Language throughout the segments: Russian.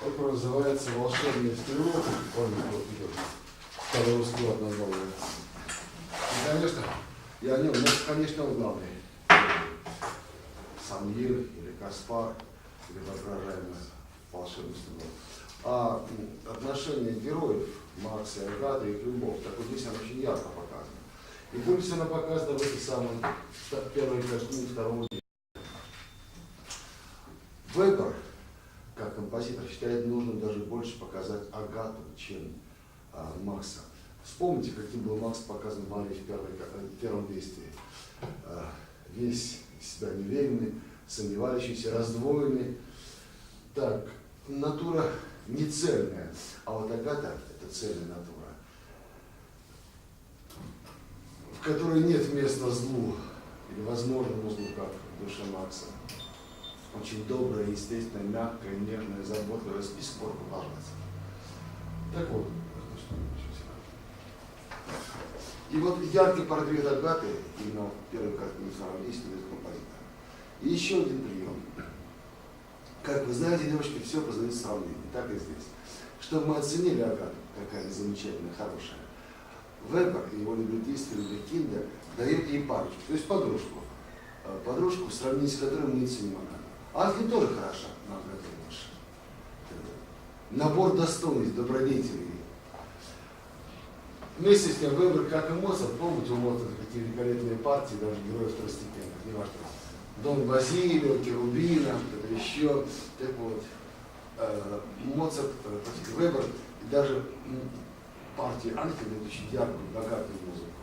Опера называется «Волшебный стрелок». Он второй склад назвал его. И, конечно, и о нем, конечно, он главный. Самуиль или Каспар, или воображаемый волшебный стрелок. А отношения героев Макса и Агаты, их любовь, так вот здесь она очень ярко показана. И больше она показана в этой самой первой картине второго дня. Вебер, как композитор, считает нужным даже больше показать Агату, чем Макса. Вспомните, каким был Макс показан в Марии в первом действии. Весь из себя неуверенный, сомневающийся, раздвоенный. Так, натура не цельная, а вот Агата – это цельная натура, в которой нет места злу или возможному злу, как в душе Макса. Очень добрая, естественная, мягкая, нежная, заботливая, и спор продолжается. Так вот, и вот яркий портрет Агаты, именно в первой картине действует композитора. И еще один прием. Как вы знаете, девушки, все познают сравнение, так и здесь. Чтобы мы оценили Агату, какая замечательная, хорошая, Вебер и его либретист Киндер дает ей парочку, то есть подружку. Подружку, в сравнении с которой мы не ценим Агату. Ангель тоже хороша, но Агата лучше. Набор достоинств, добродетелей. Вместе с тем Вебер, как и Моцарт, помните у Моцарта какие великолепные партии, даже героев второстепенных, не важно. Дон Базилио, Керубина, это еще, так вот, Моцарт, Вебер, и даже партии Ангель дает очень яркую, богатую музыку.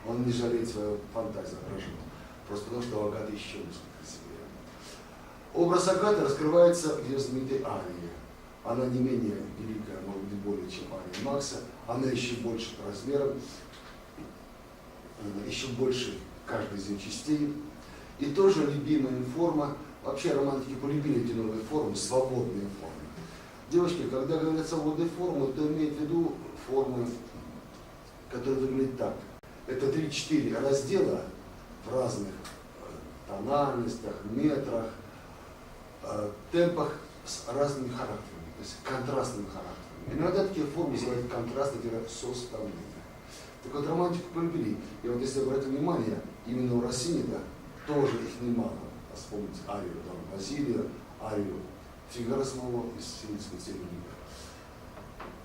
Он не жалеет свою фантазию отражения, просто потому что у Агаты еще несколько красивее. Образ Агаты раскрывается в ее знаменитой арии. Она не менее великая, может быть, более, чем ария Макса. Она еще больше по размерам, еще больше каждой из ее частей. И тоже любимая форма. Вообще романтики полюбили эти новые формы, свободные формы. Девочки, когда говорят свободные формы, то имеют в виду формы, которые выглядят так. Это 3-4 раздела в разных тональностях, метрах, темпах с разными характерами, то есть контрастными характерами. Иногда такие формы называют контрастно-составные. Так вот, романтику полюбили. И вот если обратить внимание, именно у Россини, да, тоже их немало. Вспомните арию Дон Базилио, арию Фигаро самого из Сицилийской церемонии.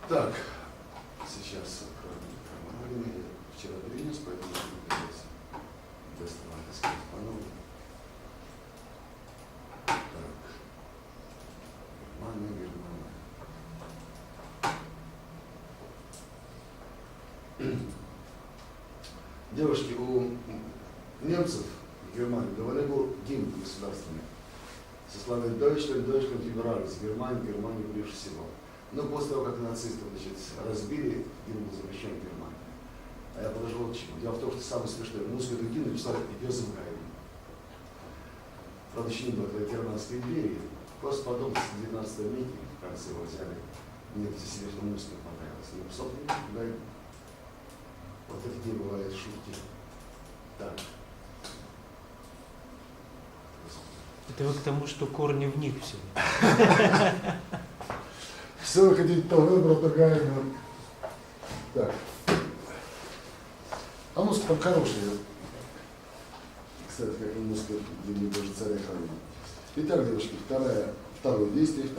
Так, сейчас откроем. Вчера перенес, поэтому здесь доставать по-новому. Так, Германия. Девушки, у немцев в Германии довольно был гимн государственный со словами Deutschland, Deutschland über alles, Германия, Германия прежде всего. Но после того, как нацисты разбили, гимн был запрещен в Германии. А я подошел к чему. Дело в том, что самое смешное, музыку эту гимн написали Йозеф Гайдн. Правда, еще не было в Германской империи. Просто потом в 19 веке, в конце его взяли, немцы себе, что музыка понравилась. И написал Гайдн. Вот это где бывают шутки. Так. Это вы к тому, что корни в них все. Все вы хотите то выбрал, то Гайдна. Так. А музыка там хорошая. Кстати, как и музыка для меня тоже царя храма. Итак, девушки, второе действие,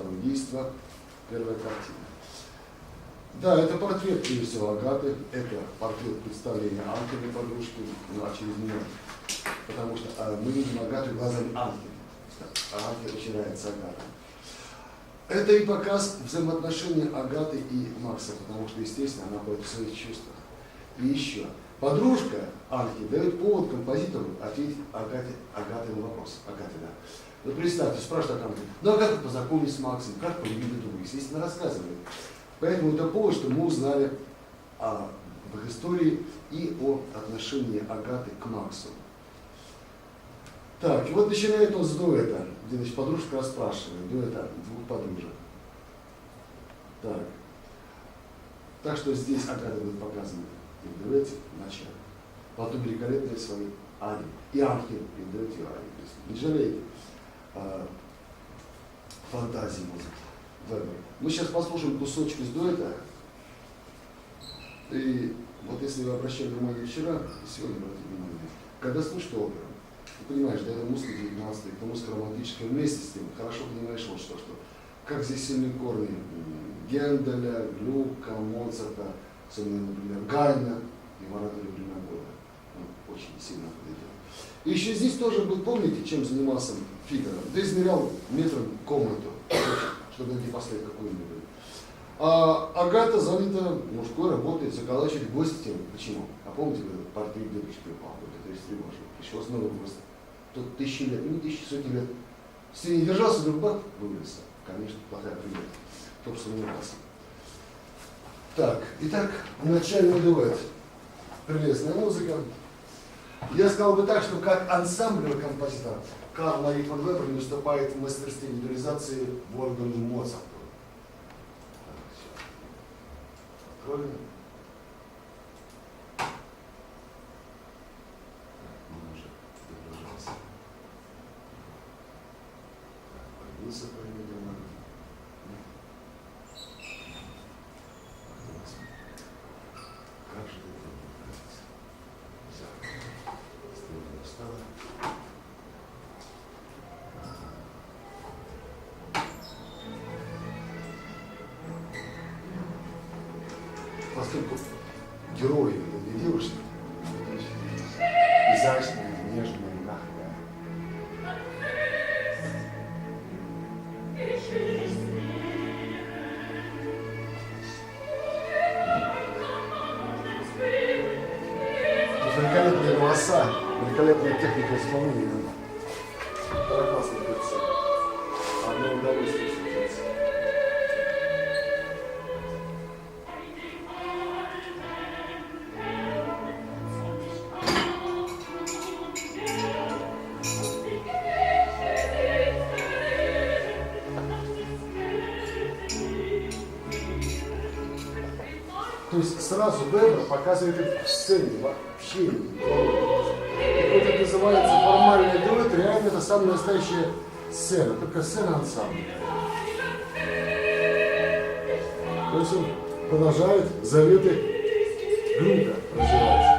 первая картина. Да, это портрет, прежде всего, Агаты, это портрет представления Ангеля подружки, ну, а через нее, потому что мы видим Агату глазами Ангеля, а Ангель очень нравится Агата. Это и показ взаимоотношений Агаты и Макса, потому что, естественно, она будет в своих чувствах. И еще, подружка Ангеля дает повод композитору ответить Агате на вопрос. Агате, да. Ну, представьте, спрашивает Ангель, ну а как вы познакомились с Максом, как полюбили друга? Естественно, рассказывает. Поэтому это повод, что мы узнали об их истории и о отношении Агаты к Максу. Так, и вот начинает он с дуэта, где, значит, подружка расспрашивает, дуэта двух подружек. Так. Так что здесь Агата будет показана в дуэте вначале. Потом великолепные свои арии. И Ангел передает ее арии. Не жалеет фантазии музыки. Вебер. Мы сейчас послушаем кусочек из дуэта. И вот если вы обращали внимание вчера, и сегодня обратите внимание, когда слушаешь оперу, ты понимаешь, да, это музыка 19 это музыка романтическая, вместе с тем хорошо понимаешь вот что, как здесь сильные корни Генделя, Глюка, Моцарта, особенно, например, Гайна и Марата Любимого года. Ну, очень сильно подойдет. И еще здесь тоже был, помните, чем занимался Фигаро? Да измерял метром комнату, чтобы не поставить какую-нибудь. А Агата занята мужской работой, заколачивает гостем. Почему? А помните, когда портрет дедушки упал, это из тревожи. Еще снова гость. Тут 1000 лет, ну 1000 сотни лет. Все не держался, вдруг бах, вывалился. Конечно, плохая примета. Кто бы сомневался. Так, итак, начальный дуэт. Прелестная музыка. Я сказал бы так, что как ансамблевый композитор Карл Мария фон Вебер не уступает в мастерстве индивидуализации Вольфгангу Моцарту. Откроем. Он уже загружался. Появился помедленно. Как же это нравится? Стрелка встала. Поскольку герои это две девушки, изящные, нежные, мягкие. Великолепные голоса, великолепная техника исполнения. Прекрасно певцы. Одно удовольствие слушать. То есть сразу Вебер показывает это в сцене, вообще. И вот это называется формальный дуэт, реально это самая настоящая сцена, только сцена ансамбля. То есть он продолжает заветы Глюка развивать.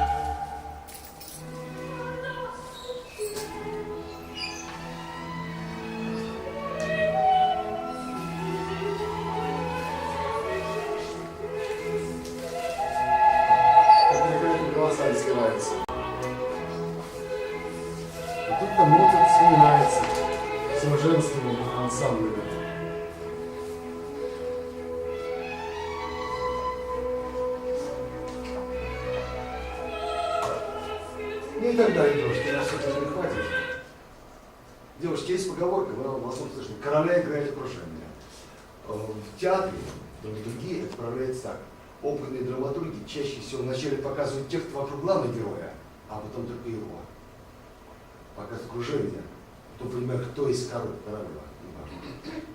И тут-то Моцарт вспоминается всем женским ансамблем. Ну и так далее, девушки, нас этого не хватит. Девушки, есть поговорка, вы, возможно, слышали, короля играет окружение. В театре, другие отправляются так. Опытные драматурги чаще всего вначале показывают тех, кто вокруг главного героя, а потом только его. Показывают окружение, кто понимает, кто из королева.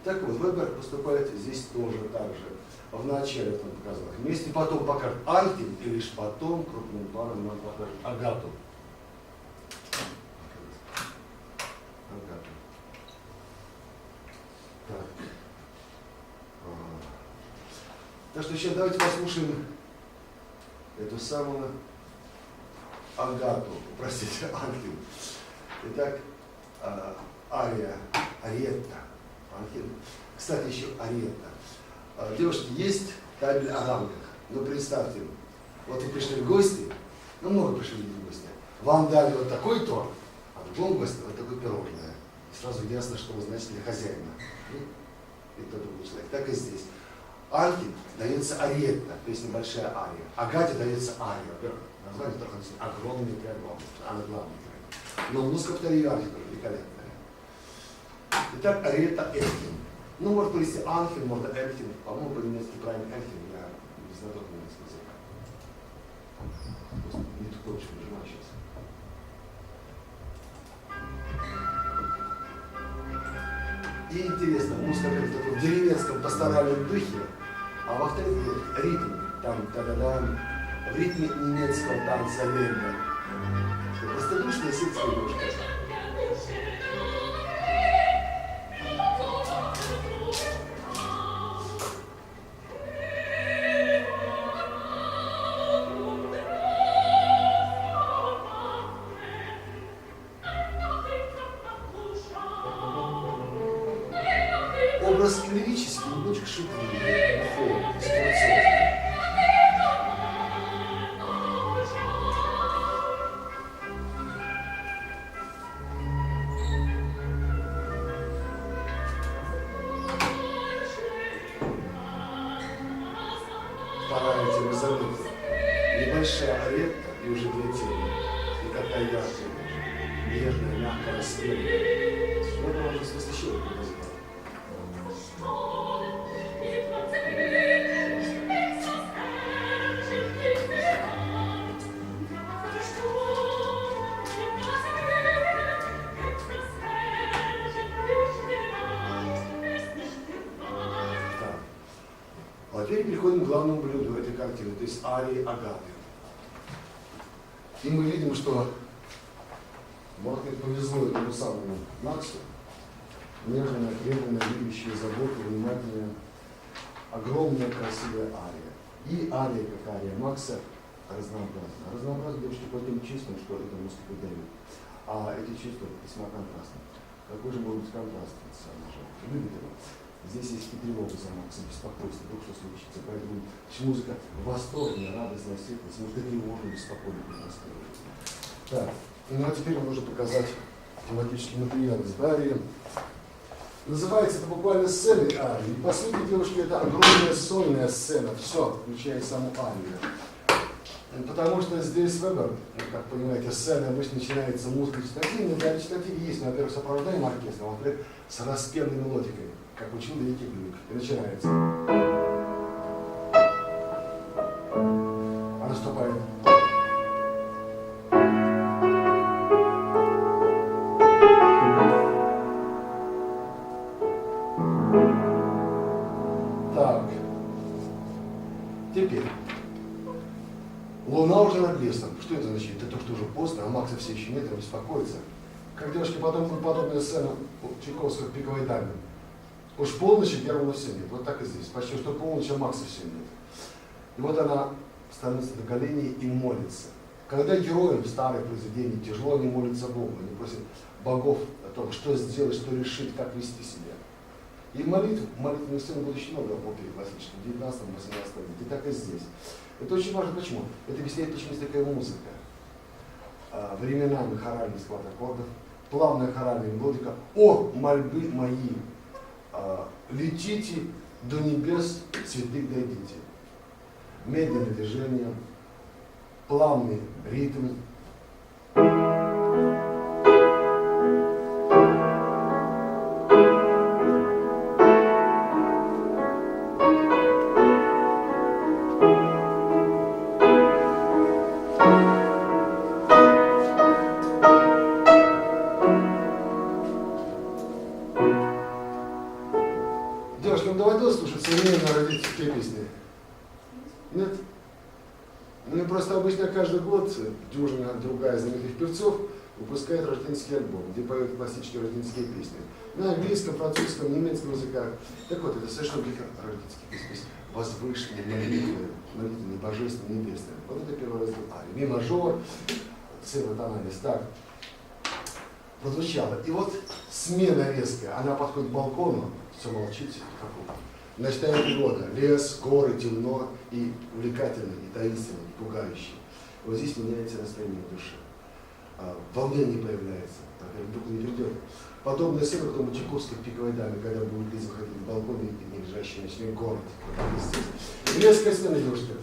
Так вот, Вебер поступает здесь тоже так же. Вначале он показал их вместе, потом покажет Анхель, и лишь потом крупным планом нам покажет Агату. Агату. Так. Так что сейчас давайте послушаем эту самую Агату, простите, Анхель. Итак, ария, ариетта, Анхель. Кстати, еще ариетта. Девушки, есть табель о рангах. Ну, представьте, вот вы пришли в гости, ну, много пришли в гости, вам дали вот такой торт, а в другом гости вот такое пирожное. И сразу ясно, что вы знаете для хозяина. И кто другой человек. Так и здесь. Анхель дается ариетта, то есть небольшая ария. Агате дается ария. Во-первых, название только огромный преобладный, она главная. Но музыка в Тарьяне великолепная. Итак, ариетта Эльхин. Ну, может привести Анхель, можно Эльхин. По-моему, по-немецки правильно Эльхин, я не знаток немецкого языка. Просто не такой очень нажимаю сейчас. И интересно, музыка в таком деревенском пасторальном духе, а во-вторых, ритм, там, та-да-дам, в ритме немецкого танца Лембер. Простодушная сельская девушка. лирический, немножко шутливый, духовный, скворцовый. Пора этим и забыть. Небольшая аретта и уже две темы. И какая яркая, нежная, мягкая, светлая. Это можно с восхищением назвать. А теперь переходим к главному блюду этой картины, то есть арии Агаты. И мы видим, что, может быть, повезло этому самому Максу, нежная, преданная, любящая, заботу, внимательная, огромная, красивая ария. И ария, как ария Макса, разнообразна. Разнообразна, девушки, по тем чувствам, что это музыка дает. А эти чувства весьма контрастны. Какой же может быть контраст? Любит его. Здесь есть и тревога за Макса, беспокойство, вдруг что случится. Поэтому музыка восторженная, радостная, светлая, музыка тревожная, беспокойная, настроена. Так, ну а теперь нужно показать тематический материал из арии. Называется это буквально сценой арии. И по сути, девушки, это огромная сольная сцена, все, включая саму арию. Потому что здесь выбор, как понимаете, сцена обычно начинается музыкой читативной, да, читативе есть, во-первых, сопровождаем оркестр, а во-вторых, с распевной мелодикой, как учил великий Глюк. И начинается. А наступает. Так. Теперь. Луна уже над лесом. Что это значит? Это то, что уже поздно, а Макса все еще нет, он беспокоится. Как девушки, потом будет подобная сцена у Чайковского в «Пиковой даме». Уж полночи Германа все нет. Вот так и здесь. Почти что полночь, а Макса все нет. И вот она становится на колени и молится. Когда героям старых произведений тяжело, они молятся Богу. Они просят богов о том, что сделать, что решить, как вести себя. И молитвенных сцен будет очень много в опере классической, в 19-18 веке. И так и здесь. Это очень важно. Почему? Это объясняет, почему есть такая музыка. Временами хоральный склад аккордов, плавная хоральная мелодика. О, мольбы мои! Летите до небес, святых дойдите. Медленное движение, плавный ритм. Девушкам доводилось слушать современные родительские песни? Нет? Ну и просто обычно каждый год дюжина другая знаменитых певцов выпускает рождественский альбом, где поют классические рождественские песни. На английском, французском, немецком языках. Так вот, это совершенно других рождественских песен. Возвышенные, молитвенные, божественные, небесные. Вот это первый раздел арии. Ми мажор, целая тональность. Так. Прозвучало. И вот смена резкая. Она подходит к балкону, все молчит, все какого. Ночная природа, лес, горы, темно и увлекательно, и таинственно, и пугающе. Вот здесь меняется настроение души. Волнение появляется, вдруг не придет. Подобная сцена, потом у Чайковского в «Пиковой даме», когда будет Лиза ходить в балкон и не лежащий ночной город. И резкая смена, девушка.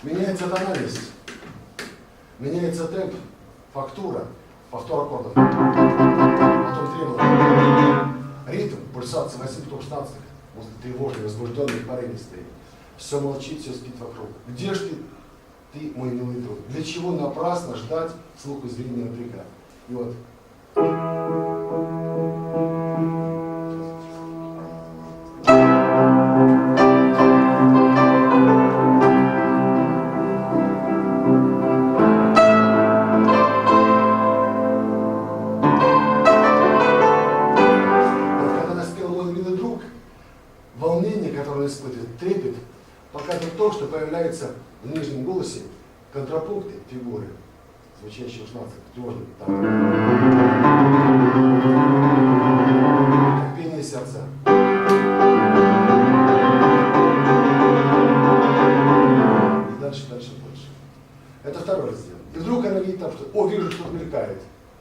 Меняется тональность, меняется темп, фактура, повтор аккордов, потом требование, ритм, пульсация, 8, потом 16. Музыка тревожный, возбужденный, порывистый. Все молчит, все спит вокруг. Где ж ты, мой милый друг? Для чего напрасно ждать слуха и зрения напряга? И вот. Волнение, которое он испытывает, трепет, показывает то, что появляется в нижнем голосе контрапункты, фигуры, звучащие 16, тревожные, как пение сердца. о, вижу, что мелькает.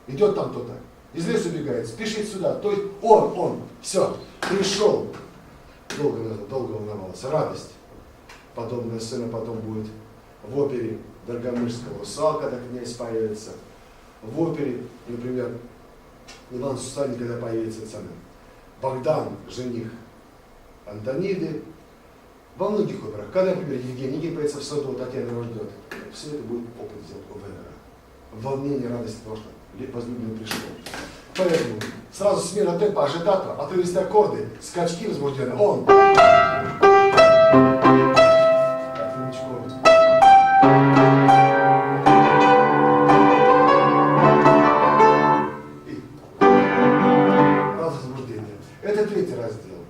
Идет там кто-то. Из леса убегает, спешит сюда. То есть он, все, пришел. Долго волновался. Радость. Подобная сцена потом будет в опере Доргомышского «Русалка», когда князь появится. В опере, например, Иван Сусанин, когда появится цена. Богдан, жених Антониды. Во многих операх, когда, например, Евгений появится в саду, Татьяна его ждет, все это будет опыт взят ОВР. Волнение, радость, потому что возлюбленный пришел. Поэтому сразу смена темпа, ажитата, отрывистые аккорды, скачки возбужденные. Он. И. Возбуждение. Это третий раздел.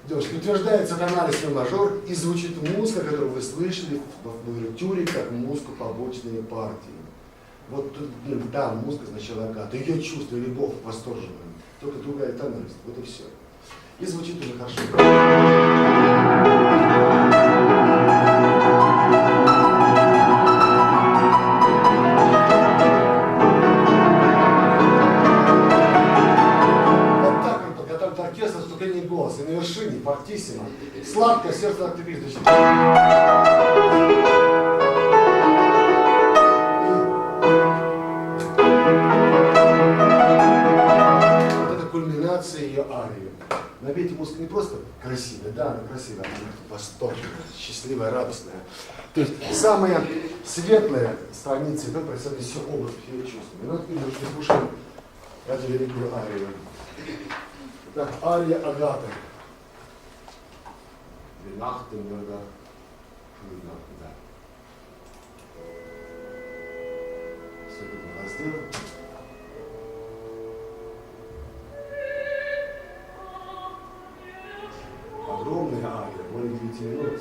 Девушки, утверждается анализ на мажор и звучит музыка, которую вы слышали в увертюре, как музыку побочные партии. Вот тут, да, музыка сначала Агата, ее чувство, любовь восторженная, только другая тональность, вот и все. И звучит уже хорошо. Вот так он подготовит оркестр, вступление голоса, и на вершине, фортиссимо, сладкое сердце активиста. Ее арию. Но ведь музыка не просто красивая, да, она красивая, она восторженная, счастливая, радостная. То есть самая светлая страница это представляет все образ, все чувства. И вот видно, что слушаем эту великую арию. Так, ария Агаты. Винахтенберга. Да. Следующий раздел. Огромная ария, более 9 минут.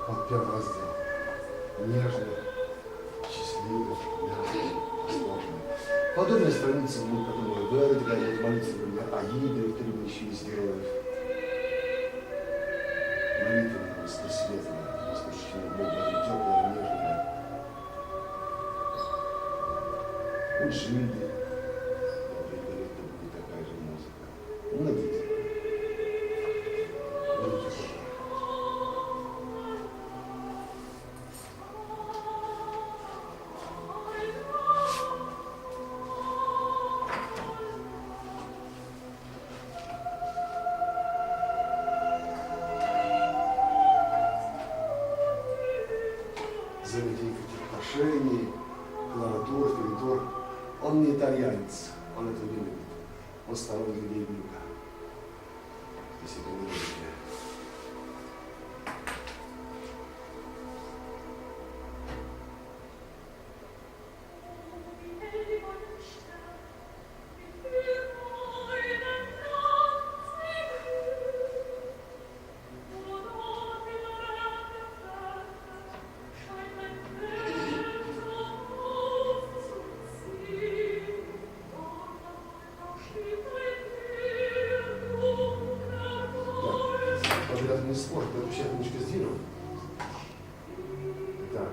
Вот первый раздел. Нежный, счастливый, мягкий, сложный. Подобные страницы будут, которые вы будут молиться, например, о Иде, требующие из героев. Молитва, например, светлая, возвращение Бога, теплая, нежная. У Жиды, это будет такая же музыка. Молодец. Заметили отношений, клавиатур, филитур. Он не итальянец, он это любит. Он сторонник людей Блюка. Если это не любите. Не спорт, это вообще немножко сделано. Так.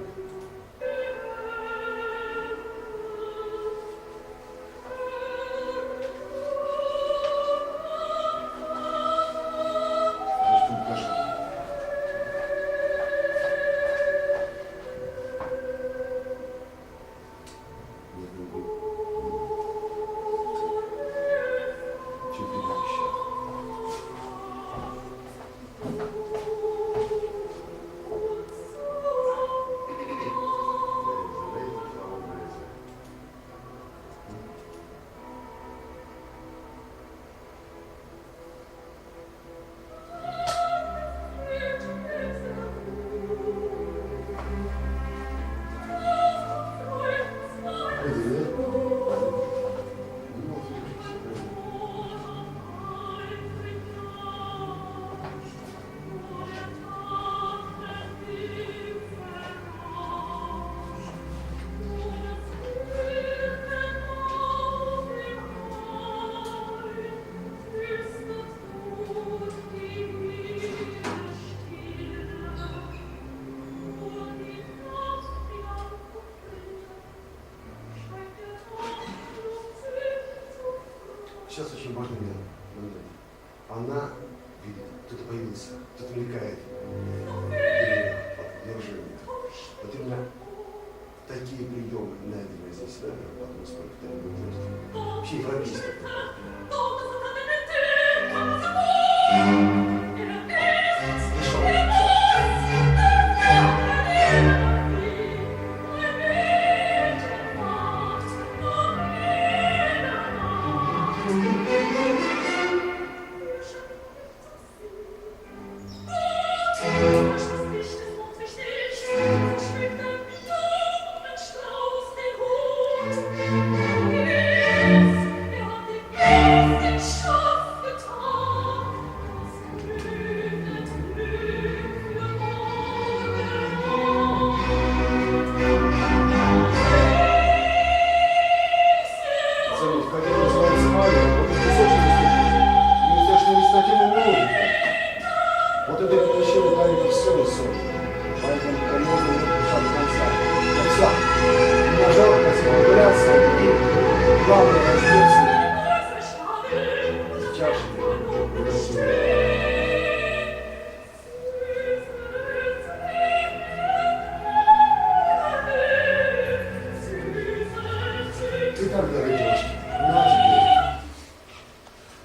Что хорошо. Сейчас очень важный момент. Она видит, кто-то появился, кто-то мелькает. Движение. Вот именно такие приемы найдены здесь, да, потом сколько-то вообще европейских.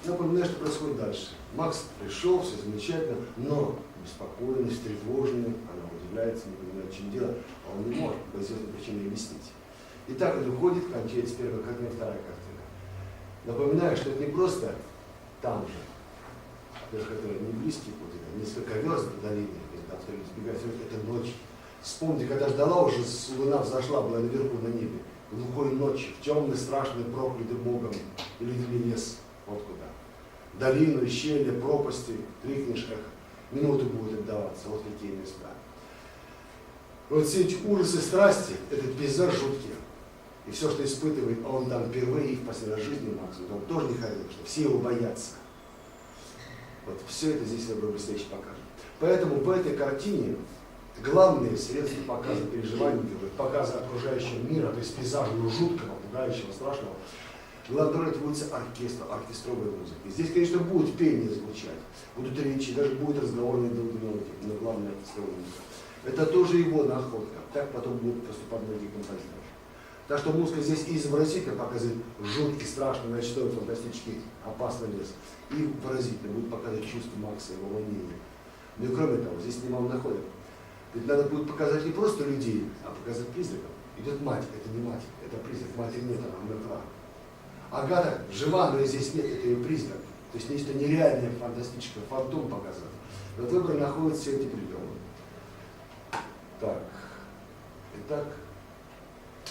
Напоминаю, что происходит дальше. Макс пришел, все замечательно, но беспокойный, встревоженный, она удивляется, не понимает, в чем дело, а он не может по известной причине объяснить. Итак, он уходит, кончается первая картина, вторая картина. Напоминаю, что это не просто там же, это не близкий путь, это несколько верст до долины, там кто-нибудь сбегает, это ночь. Вспомните, когда ждала уже, луна взошла, была наверху на небе, глухой ночи, в темный, страшный, проклятый Богом, или лес, вот куда. Долину, ущелья, пропасти, крикнешь, как минуты будет отдаваться, вот какие места. Вот все эти ужасы, страсти, этот пейзаж жуткий. И все, что испытывает он там впервые и в последней жизни Макс, он тоже не хотел, что все его боятся. Вот все это здесь Вебер Блестяще покажет. Поэтому в этой картине главные средства показа переживаний, показа окружающего мира, то есть пейзажа, ну, жуткого, пугающего, страшного, главной роль отводится оркестру, оркестровой музыки. Здесь, конечно, будет пение звучать, будут речи, даже будет разговорные мелодии, но главное оркестровая музыка. Это тоже его находка. Так потом будут поступать многие композиторы. Так что музыка здесь и изобразительно показывает жуткий, страшный, ночной, фантастический, опасный лес. И поразительно будет показывать чувство Макса, его волнение. Ну и кроме того, здесь немало находок. Ведь надо будет показать не просто людей, а показать призраков. Идет мать, это не мать, это призрак, матери нет, она мертва. Агата жива, но здесь нет, это ее призрак. То есть нечто нереальное, фантастическое, фантом показывает. Вот выбор находит все эти приемы. Так, итак,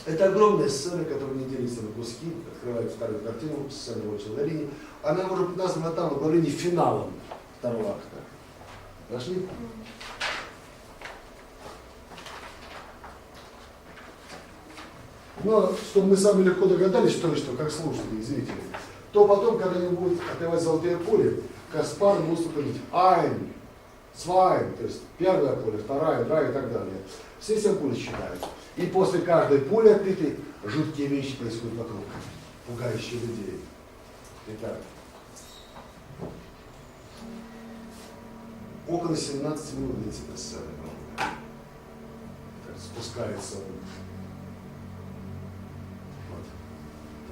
это огромная сцена, которая не делится на куски, открывает вторую картину, сцена очень на линии. Она может названа там в главлении финалом второго акта. Нашли? Но чтобы мы сами легко догадались, что и что, как слушатели и зрители, то потом, когда они будут отпевать «Золотое поле», Каспар будет выступить «Ein», «Zwei», то есть первое поле, вторая, драй и так далее. Все 7 пуль считают. И после каждой пули отпитой жуткие вещи происходят вокруг, пугающие людей. Итак, около 17 минут длится эта сцена. Спускается он. Вот.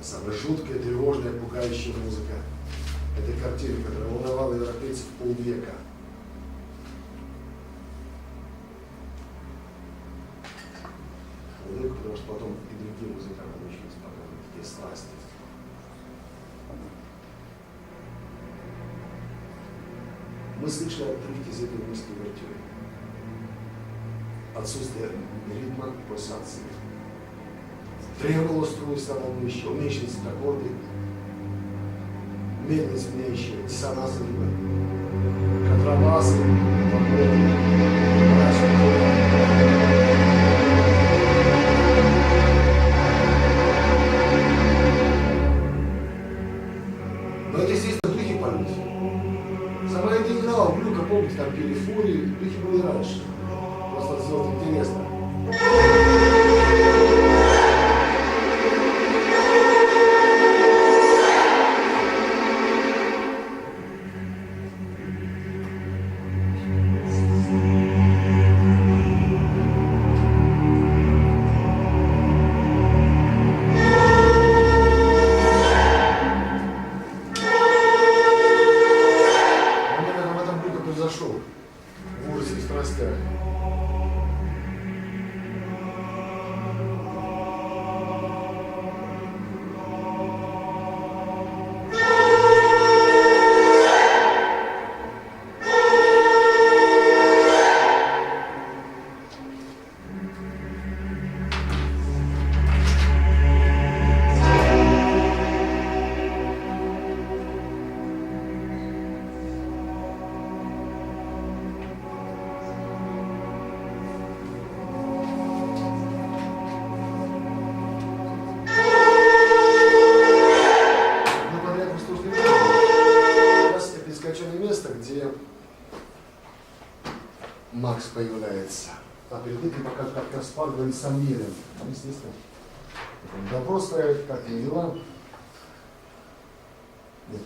Самая жуткая, тревожная, пугающая музыка. Это картина, которая волновала европейцев полвека. Потому что потом и другие музыканты научились показывать такие страсти. Мы слышали отрывки из этой русской вертюры. Отсутствие ритма и пульсации. Требовало струны становилось еще, уменьшились аккорды, медленно сменяющие диссонансы, контрабасы, но это, естественно, духи памяти. Сама это играла, в Люка, помните, там пели фурии, духи были раньше. Просто сделать интересно. Макс появляется. А перед этим пока как Каспар говорит с Амелем. Естественно. Допрос ставит, как и дела. Нет.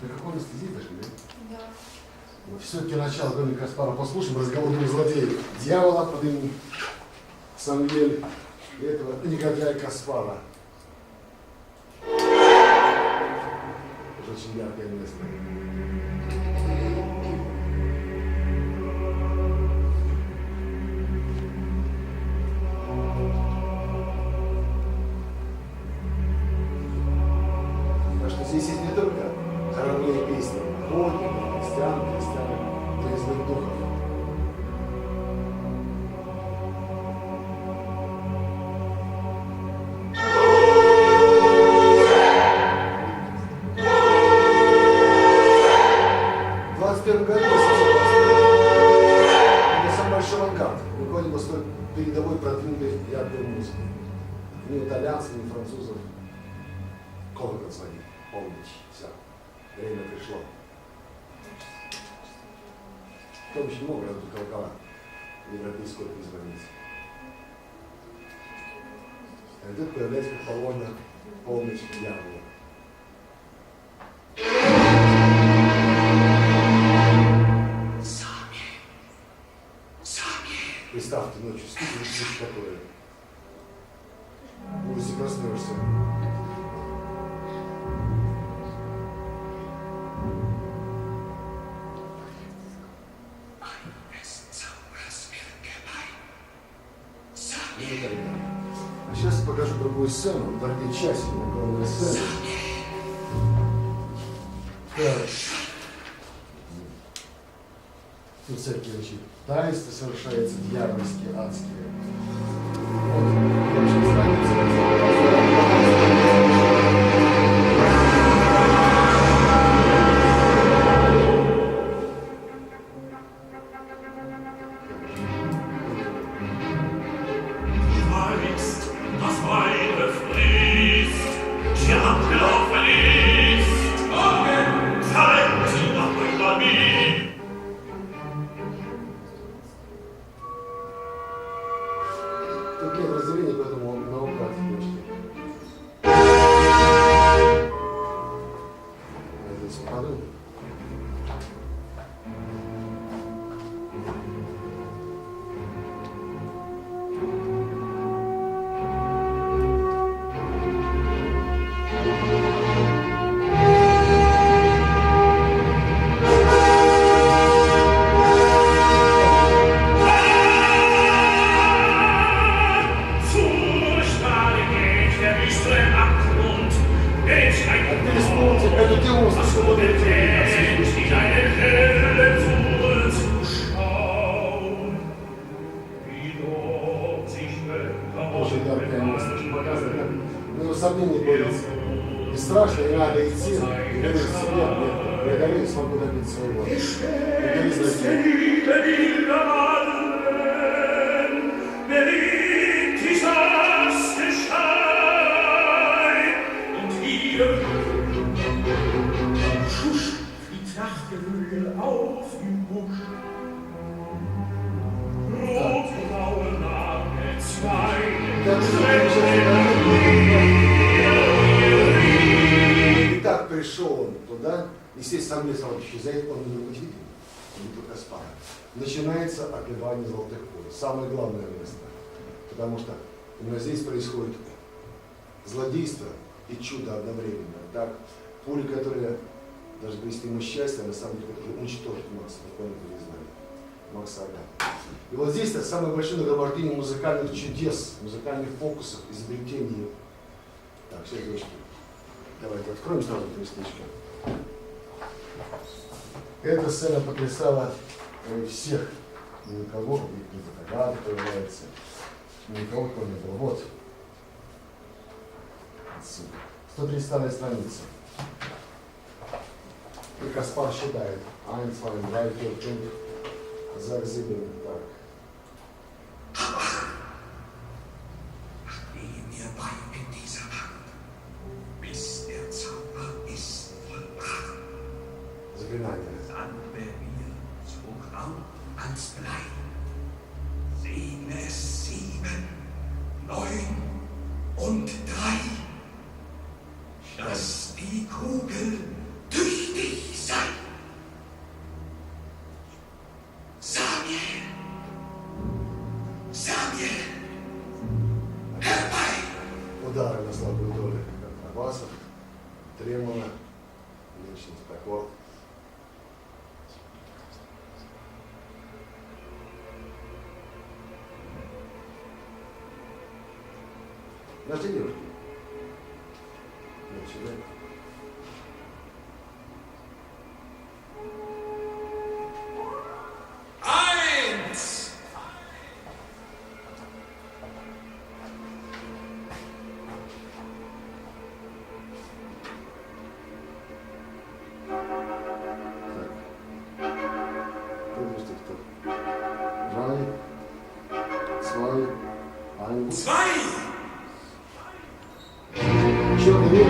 При каком месте здесь дошли, да? Да. Все-таки начало кроме Каспара послушаем разговор двух злодеев. Дьявола под именем Самвель и этого негодяя Каспара. Это очень яркое место. Так что здесь есть не только хоровые песни, охотники, христиан, трезвых духов. В 21 году это самый большой авангард. Никто не стоит передовой продвинутой яркой музыки. Ни итальянцев, ни французов. Колокол звонит, полночь, все. Время пришло. Кто еще не мог работать колокола в европейской звонить. А тут появляется как положено полночь дьявола. Представьте, ночью спишь, и слышишь такое. В ужасе проснешься. А сейчас покажу другую сцену, дорогие часи, главная сцена. Так. Тут всякие значит, таинства совершаются дьявольские, адские. Вот, общая страница. Тут нет разделения, поэтому он наугад девочки. Я здесь упаду. Это ты узко, что вот это очень яркое место, что показывает, как ну, сомнение борется. И страшно, и надо идти, и говорить себе, нет, преодолеть, смогу добиться своего. И говорить зачем. Auf im Busch, rotbraue Name, zwei И так пришел он туда, естественно, сам лес исчезает, он не будет виден, не только Каспара. Начинается отливание золотых пуль. Самое главное место. Потому что именно здесь происходит злодейство и чудо одновременно. Так, пули, которые даже принести ему счастье, на самом деле, которые уничтожат Макса, никого не знали. Макса Ага. И вот здесь-то самое большое нагромождение музыкальных чудес, музыкальных фокусов, изобретений. Так, все, девочки, давайте откроем сразу это местечко. Эта сцена потрясала всех. Никого, не фотографии появляется. Никого не было. Вот. Отсюда. 132 страница. И Каспар считает. Ein, zwei, drei, vier, fünf, sechs, sieben. Так. Stehe mir bei in dieser Nacht, bis der Zauber ist vollbracht. Заклинание. Dann wär mir so grau als Blei 1, 7, 9 und 3. Dass die Kugel tüchtig sei. Samuel! Samuel! Herbei! Удары на слабую долю контрабасов, тремоло, личность аккорд. Наши девушки. Начинаем. Eins! Выпусти кто. Drei, zwei, eins. 2! Еще две.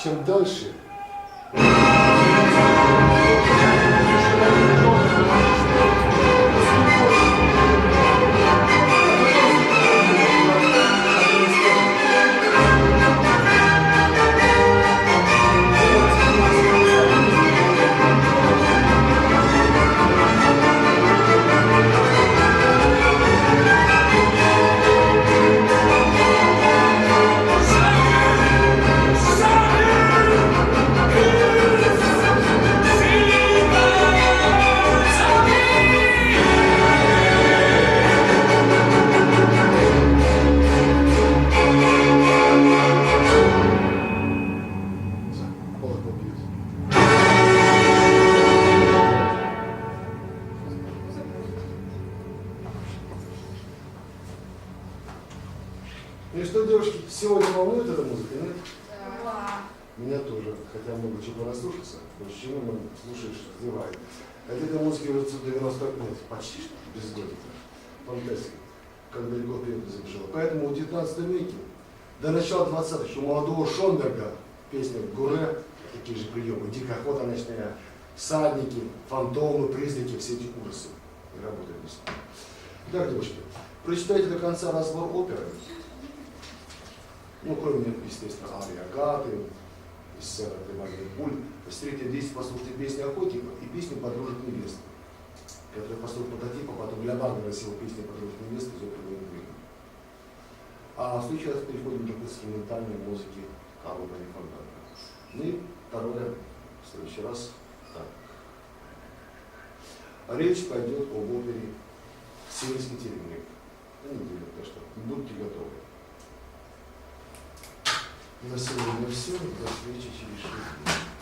Чем дальше, колокол бьют. Ну и что, девушки, сегодня волнует эта музыка, нет? Меня тоже, хотя много чего наслушаться, почему мы слушаешь, развивает. От этой музыки уже 90 лет, почти что без годика. Фантастика, как далеко вперед забежала. Поэтому в 19 веке, до начала 20-х, еще молодого Шонберга, песня «Гуре», такие же приемы, «Дикая охота ночная», «Всадники», «Фантомы», «Призраки», все эти ужасы. И работают без слов. Так, девушки, прочитайте до конца разбор оперы. Ну, кроме, естественно, арии Агаты, из сцены «Тревожный пуль». Посмотрите 10, послушайте песни охотников и песню «Подружек невесты», которая построила прототип, а потом для Вагнера села песни «Подружек невесты» из оперы «Лингвин». А в следующий раз переходим к инструментальной музыке Карла Фонтана. Ну и второе, в следующий раз, так. Речь пойдет об опере «Сельский терминник». На неделю, так что будьте готовы. На сегодня все. До встречи через 6 дней.